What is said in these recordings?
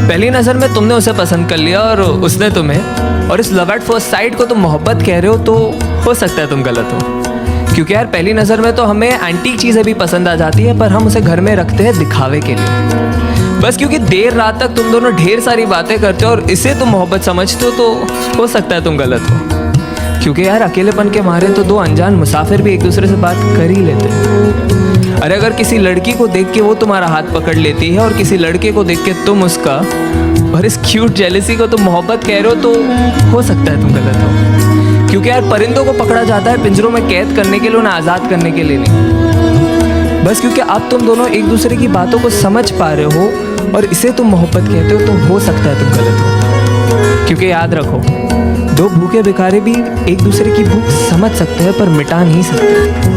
पहली नज़र में तुमने उसे पसंद कर लिया और उसने तुम्हें, और इस लव एट फर्स्ट साइट को तुम मोहब्बत कह रहे हो, तो हो सकता है तुम गलत हो। क्योंकि यार पहली नज़र में तो हमें एंटीक चीज़ें भी पसंद आ जाती है, पर हम उसे घर में रखते हैं दिखावे के लिए। बस क्योंकि देर रात तक तुम दोनों ढेर सारी बातें करते हो और इसे तुम मोहब्बत समझते हो, तो हो सकता है तुम गलत हो। क्योंकि यार अकेलेपन के मारे तो दो अनजान मुसाफिर भी एक दूसरे से बात कर ही लेते हैं। अरे अगर किसी लड़की को देख के वो तुम्हारा हाथ पकड़ लेती है और किसी लड़के को देख के तुम उसका, और इस क्यूट जेलसी को तुम मोहब्बत कह रहे हो, तो हो सकता है तुम गलत हो। क्योंकि यार परिंदों को पकड़ा जाता है पिंजरों में कैद करने के लिए, उन्हें आज़ाद करने के लिए नहीं। बस क्योंकि अब तुम दोनों एक दूसरे की बातों को समझ पा रहे हो और इसे तुम मोहब्बत कहते हो, तो हो सकता है तुम गलत हो। क्योंकि याद रखो, दो भूखे भिखारी भी एक दूसरे की भूख समझ सकते हैं पर मिटा नहीं सकते।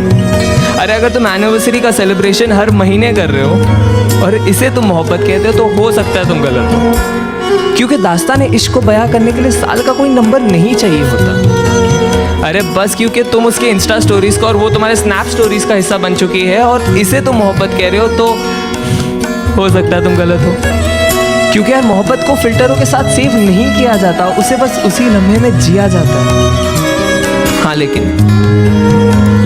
अरे अगर तुम एनिवर्सरी का सेलिब्रेशन हर महीने कर रहे हो और इसे तुम मोहब्बत कहते हो, तो हो सकता है तुम गलत हो। क्योंकि दास्तान इश्क को बयां करने के लिए साल का कोई नंबर नहीं चाहिए होता। अरे बस क्योंकि तुम उसके इंस्टा स्टोरीज का और वो तुम्हारे स्नैप स्टोरीज का हिस्सा बन चुकी है और इसे तुम मोहब्बत कह रहे हो, तो हो सकता है तुम गलत हो। क्योंकि यार मोहब्बत को फिल्टरों के साथ सेव नहीं किया जाता, उसे बस उसी लम्हे में जिया जाता है। हाँ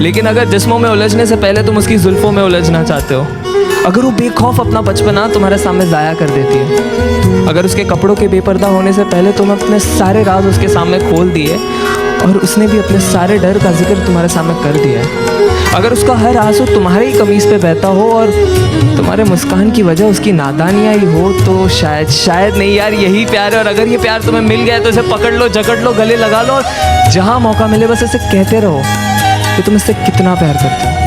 लेकिन अगर जिस्मों में उलझने से पहले तुम उसकी जुल्फों में उलझना चाहते हो, अगर वो बेखौफ अपना बचपना तुम्हारे सामने ज़ाया कर देती है, अगर उसके कपड़ों के बेपर्दा होने से पहले तुम अपने सारे राज उसके सामने खोल दिए और उसने भी अपने सारे डर का जिक्र तुम्हारे सामने कर दिया है, अगर उसका हर आंसू तुम्हारे ही कमीज पे बहता हो और तुम्हारे मुस्कान की वजह उसकी नादानियाँ ही हो, तो शायद नहीं यार यही प्यार है। और अगर ये प्यार तुम्हें मिल गया है तो इसे पकड़ लो, जकड़ लो, गले लगा लो और जहाँ मौका मिले बस इसे कहते रहो कि तुम इससे कितना प्यार करते हो।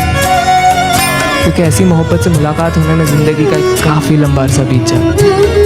क्योंकि ऐसी मोहब्बत से मुलाकात होने में ज़िंदगी का एक काफ़ी लंबा अरसा बीत जाता है।